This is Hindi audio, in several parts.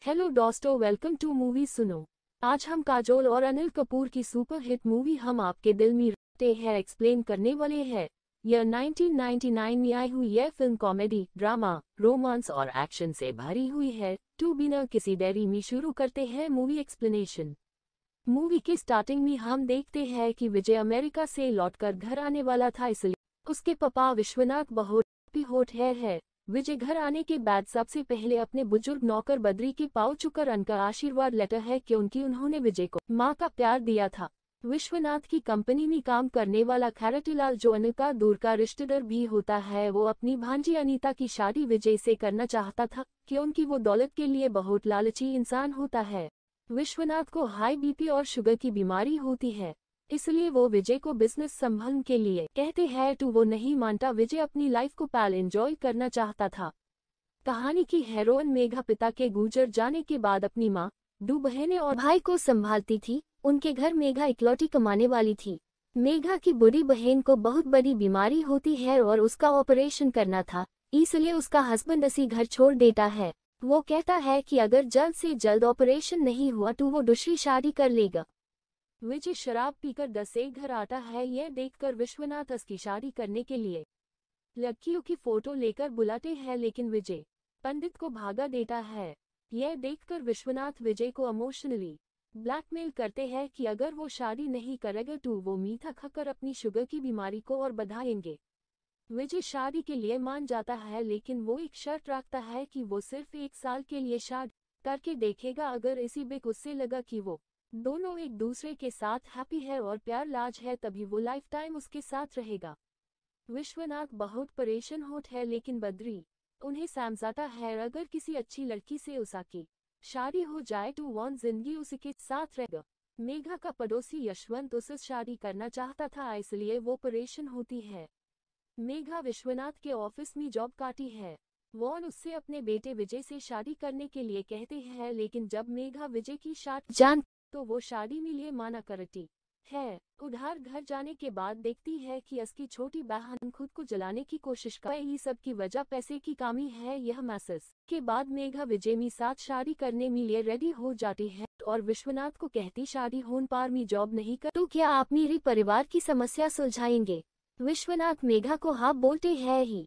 हेलो दोस्तों, वेलकम टू मूवी सुनो। आज हम काजोल और अनिल कपूर की सुपर हिट मूवी हम आपके दिल में रहते हैं एक्सप्लेन करने वाले हैं। यह 1999 में आई हुई यह फिल्म कॉमेडी, ड्रामा, रोमांस और एक्शन से भरी हुई है। टू बिना किसी देरी में शुरू करते हैं मूवी एक्सप्लेनेशन। मूवी के स्टार्टिंग में हम देखते हैं कि विजय अमेरिका से लौटकर घर आने वाला था, इसलिए उसके पापा विश्वनाथ बहुत हैप्पी होते हैं। विजय घर आने के बाद सबसे पहले अपने बुजुर्ग नौकर बद्री के पाँव छूकर उनका आशीर्वाद लेता है क्योंकि उन्होंने विजय को माँ का प्यार दिया था। विश्वनाथ की कंपनी में काम करने वाला खैरटीलाल, जो अनिल का दूर का रिश्तेदार भी होता है, वो अपनी भांजी अनीता की शादी विजय से करना चाहता था क्योंकि वो दौलत के लिए बहुत लालची इंसान होता है। विश्वनाथ को हाई बीपी और शुगर की बीमारी होती है, इसलिए वो विजय को बिजनेस संभालने के लिए कहते हैं तो वो नहीं मानता। विजय अपनी लाइफ को पहले एंजॉय करना चाहता था। कहानी की हीरोइन मेघा पिता के गुजर जाने के बाद अपनी माँ, दो बहनें और भाई को संभालती थी। उनके घर मेघा इकलौती कमाने वाली थी। मेघा की बड़ी बहन को बहुत बड़ी बीमारी होती है और उसका ऑपरेशन करना था, इसलिए उसका हस्बैंड इसी घर छोड़ देता है। वो कहता है कि अगर जल्द से जल्द ऑपरेशन नहीं हुआ तो वो दूसरी शादी कर लेगा। विजय शराब पीकर 10 से घर आता है। यह देखकर विश्वनाथ उसकी शादी करने के लिए लड़कियों की फोटो लेकर बुलाते हैं, लेकिन विजय पंडित को भागा देता है। यह देखकर विश्वनाथ विजय को इमोशनली ब्लैकमेल करते हैं कि अगर वो शादी नहीं करेगा तो वो मीठा खाकर अपनी शुगर की बीमारी को और बढ़ाएंगे। विजय शादी के लिए मान जाता है, लेकिन वो एक शर्त रखता है कि वो सिर्फ 1 साल के लिए शादी करके देखेगा। अगर इसी बीच उससे लगा कि वो दोनों एक दूसरे के साथ हैप्पी है और प्यार लाज है, तभी वो लाइफ टाइम उसके साथ रहेगा। विश्वनाथ बहुत परेशान होता है, लेकिन बद्री उन्हें समझाता है अगर किसी अच्छी लड़की से उसकी शादी हो जाए तो वो जिंदगी उसी के साथ रहेगा। मेघा का पड़ोसी यशवंत उससे शादी करना चाहता था, इसलिए वो परेशान होती है। मेघा विश्वनाथ के ऑफिस में जॉब करती है। वो उससे अपने बेटे विजय से शादी करने के लिए कहते हैं, लेकिन जब मेघा विजय की शादी जान तो वो शादी में लिए माना करती है। उधर घर जाने के बाद देखती है कि उसकी छोटी बहन खुद को जलाने की कोशिश कर रही। सब की वजह पैसे की कमी है। यह मैसेज के बाद मेघा विजय में साथ शादी करने में लिए रेडी हो जाती है और विश्वनाथ को कहती शादी होने पर मैं जॉब नहीं कर तो क्या आप मेरे परिवार की समस्या सुलझाएंगे। विश्वनाथ मेघा को हाँ बोलते हैं ही।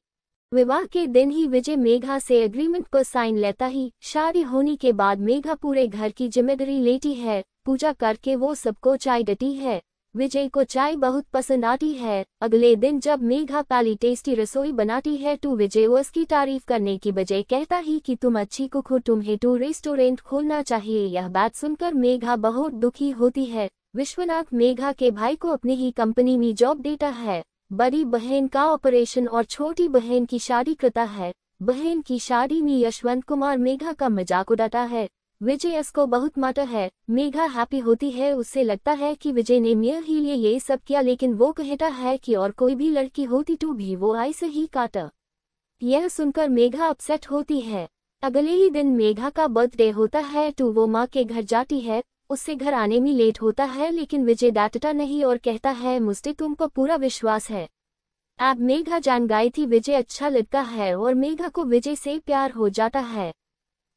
विवाह के दिन ही विजय मेघा से एग्रीमेंट पर साइन लेता ही। शादी होने के बाद मेघा पूरे घर की जिम्मेदारी लेती है। पूजा करके वो सबको चाय देती है। विजय को चाय बहुत पसंद आती है। अगले दिन जब मेघा पहली टेस्टी रसोई बनाती है तो विजय उसकी तारीफ करने की बजाय कहता ही कि तुम अच्छी कुक हो, तुम्हें तो रेस्टोरेंट खोलना चाहिए। यह बात सुनकर मेघा बहुत दुखी होती है। विश्वनाथ मेघा के भाई को अपनी ही कंपनी में जॉब देता है। बड़ी बहन का ऑपरेशन और छोटी बहन की शादी करता है। बहन की शादी में यशवंत कुमार मेघा का मजाक उड़ाता है। विजय इसको बहुत मारता है। मेघा हैप्पी होती है, उससे लगता है कि विजय ने मेरे ही लिए ये सब किया, लेकिन वो कहता है कि और कोई भी लड़की होती तो भी वो ऐसे ही काटा। यह सुनकर मेघा अपसेट होती है। अगले ही दिन मेघा का बर्थडे होता है तो वो माँ के घर जाती है। उससे घर आने में लेट होता है, लेकिन विजय डांटता नहीं और कहता है मुझे तुम पर पूरा विश्वास है। अब मेघा जान गई थी विजय अच्छा लड़का है और मेघा को विजय से प्यार हो जाता है।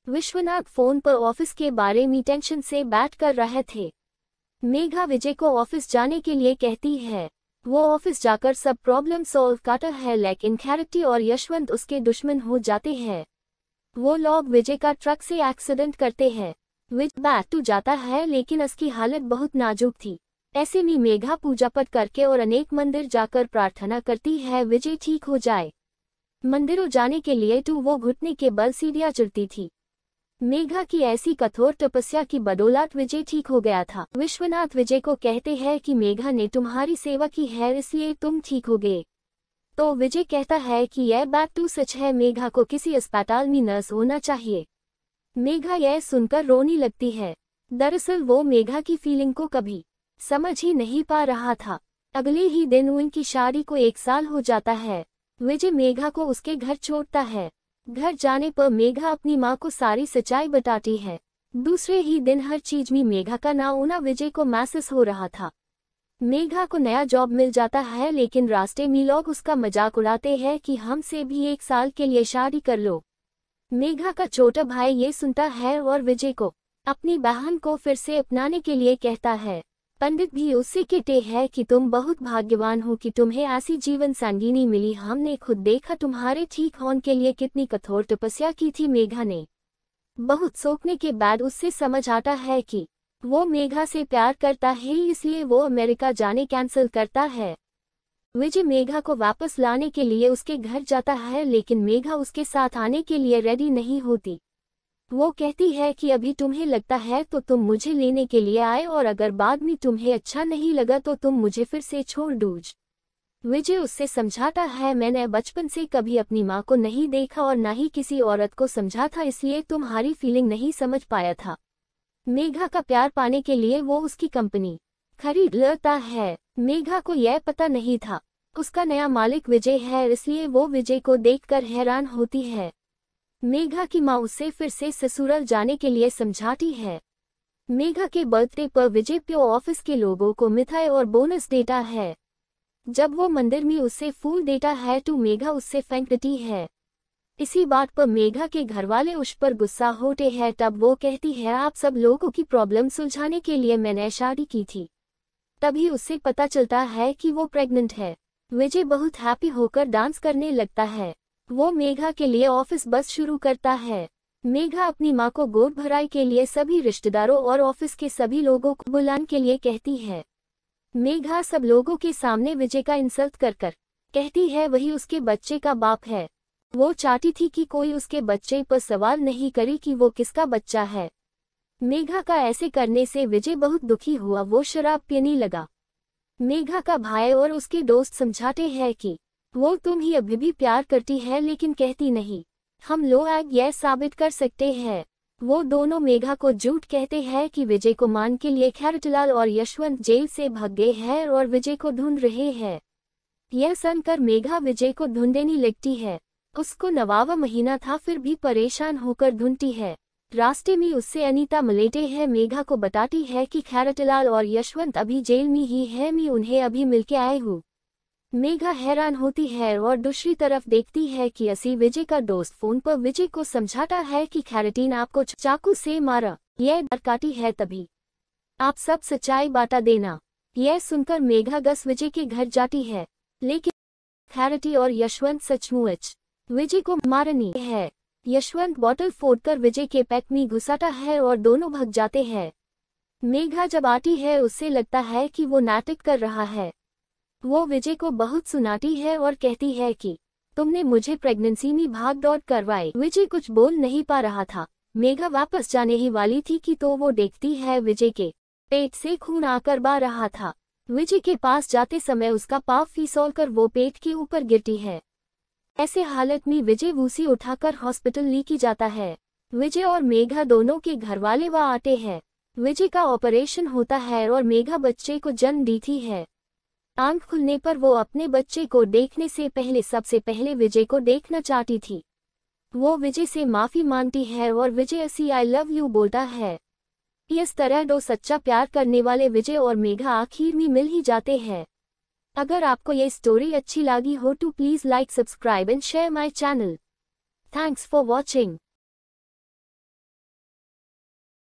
विश्वनाथ फोन पर ऑफिस के बारे में टेंशन से बात कर रहे थे। मेघा विजय को ऑफिस जाने के लिए कहती है। वो ऑफिस जाकर सब प्रॉब्लम सॉल्व करता है, लेकिन खैरटी और यशवंत उसके दुश्मन हो जाते हैं। वो लोग विजय का ट्रक से एक्सीडेंट करते हैं। विजय बैक टू जाता है, लेकिन उसकी हालत बहुत नाजुक थी। ऐसे में मेघा पूजा पाठ करके और अनेक मंदिर जाकर प्रार्थना करती है विजय ठीक हो जाए। मंदिरों जाने के लिए तो वो घुटने के बल सीढ़ियां चढ़ती थी। मेघा की ऐसी कठोर तपस्या की बदौलत विजय ठीक हो गया था। विश्वनाथ विजय को कहते हैं कि मेघा ने तुम्हारी सेवा की है, इसलिए तुम ठीक हो गए। तो विजय कहता है कि यह बात तो सच है, मेघा को किसी अस्पताल में नर्स होना चाहिए। मेघा यह सुनकर रोने लगती है। दरअसल वो मेघा की फीलिंग को कभी समझ ही नहीं पा रहा था। अगले ही दिन उनकी शादी को 1 साल हो जाता है। विजय मेघा को उसके घर छोड़ता है। घर जाने पर मेघा अपनी माँ को सारी सच्चाई बताती है। दूसरे ही दिन हर चीज में मेघा का ना होना विजय को महसूस हो रहा था। मेघा को नया जॉब मिल जाता है, लेकिन रास्ते में लोग उसका मजाक उड़ाते हैं कि हमसे भी 1 साल के लिए शादी कर लो। मेघा का छोटा भाई ये सुनता है और विजय को अपनी बहन को फिर से अपनाने के लिए कहता है। पंडित भी उससे कहते हैं कि तुम बहुत भाग्यवान हो कि तुम्हें ऐसी जीवन संगिनी मिली। हमने खुद देखा तुम्हारे ठीक होने के लिए कितनी कठोर तपस्या की थी। मेघा ने बहुत सोचने के बाद उससे समझ आता है कि वो मेघा से प्यार करता है, इसलिए वो अमेरिका जाने कैंसिल करता है। विजय मेघा को वापस लाने के लिए उसके घर जाता है, लेकिन मेघा उसके साथ आने के लिए रेडी नहीं होती। वो कहती है कि अभी तुम्हें लगता है तो तुम मुझे लेने के लिए आए, और अगर बाद में तुम्हें अच्छा नहीं लगा तो तुम मुझे फिर से छोड़ दो। विजय उससे समझाता है, मैंने बचपन से कभी अपनी माँ को नहीं देखा और न ही किसी औरत को समझा था, इसलिए तुम्हारी फीलिंग नहीं समझ पाया था। मेघा का प्यार पाने के लिए वो उसकी कंपनी खरीद लेता है। मेघा को यह पता नहीं था उसका नया मालिक विजय है, इसलिए वो विजय को देखकर हैरान होती है। मेघा की माँ उसे फिर से ससुराल जाने के लिए समझाती है। मेघा के बर्थडे पर विजय प्यो ऑफिस के लोगों को मिठाई और बोनस देता है। जब वो मंदिर में उसे फूल देता है तो मेघा उससे फेंकती है। इसी बात पर मेघा के घरवाले उस पर गुस्सा होते हैं। तब वो कहती है, आप सब लोगों की प्रॉब्लम सुलझाने के लिए मैंने शादी की थी। तभी उससे पता चलता है कि वो प्रेग्नेंट है। विजय बहुत हैप्पी होकर डांस करने लगता है। वो मेघा के लिए ऑफिस बस शुरू करता है। मेघा अपनी माँ को गोद भराई के लिए सभी रिश्तेदारों और ऑफिस के सभी लोगों को बुलाने के लिए कहती है। मेघा सब लोगों के सामने विजय का इंसल्ट कर कहती है वही उसके बच्चे का बाप है। वो चाहती थी कि कोई उसके बच्चे पर सवाल नहीं करे कि वो किसका बच्चा है। मेघा का ऐसे करने से विजय बहुत दुखी हुआ। वो शराब पीने लगा। मेघा का भाई और उसके दोस्त समझाते हैं कि वो तुम्हें अभी भी प्यार करती है, लेकिन कहती नहीं। हम लोग यह साबित कर सकते हैं। वो दोनों मेघा को झूठ कहते हैं कि विजय को मान के लिए खैरटलाल और यशवंत जेल से भाग गए हैं और विजय को ढूंढ रहे हैं। यह सुनकर मेघा विजय को ढूंढने लगती है। उसको 9वां महीना था, फिर भी परेशान होकर ढूंढती है। रास्ते में उससे अनीता मिलते हैं। मेघा को बताती है कि खैरटलाल और यशवंत अभी जेल में ही है, मैं उन्हें अभी मिलके आई हूँ। मेघा हैरान होती है और दूसरी तरफ देखती है कि असी विजय का दोस्त फोन पर विजय को समझाता है कि खैरटीन आपको चाकू से मारा, यह डरकाती है, तभी आप सब सच्चाई बता देना। यह सुनकर मेघा गस विजय के घर जाती है, लेकिन खैरटी और यशवंत सचमुच विजय को मारनी है। यशवंत बॉटल फोड़कर विजय के पेट में घुसाता है और दोनों भाग जाते हैं। मेघा जब आती है उससे लगता है कि वो नाटक कर रहा है। वो विजय को बहुत सुनाती है और कहती है कि तुमने मुझे प्रेगनेंसी में भाग दौड़ करवाई। विजय कुछ बोल नहीं पा रहा था। मेघा वापस जाने ही वाली थी कि तो वो देखती है विजय के पेट से खून आकर बह रहा था। विजय के पास जाते समय उसका पाँव फिसलकर वो पेट के ऊपर गिरती है। ऐसे हालत में विजय उसे उठाकर हॉस्पिटल लेके जाता है। विजय और मेघा दोनों के घरवाले वहां आते हैं। विजय का ऑपरेशन होता है और मेघा बच्चे को जन्म देती है। आंख खुलने पर वो अपने बच्चे को देखने से पहले सबसे पहले विजय को देखना चाहती थी। वो विजय से माफी मांगती है और विजय असी आई लव यू बोलता है। इस तरह दो सच्चा प्यार करने वाले विजय और मेघा आखिर में मिल ही जाते हैं। अगर आपको ये स्टोरी अच्छी लगी हो तो please like, subscribe and share my channel. Thanks for watching.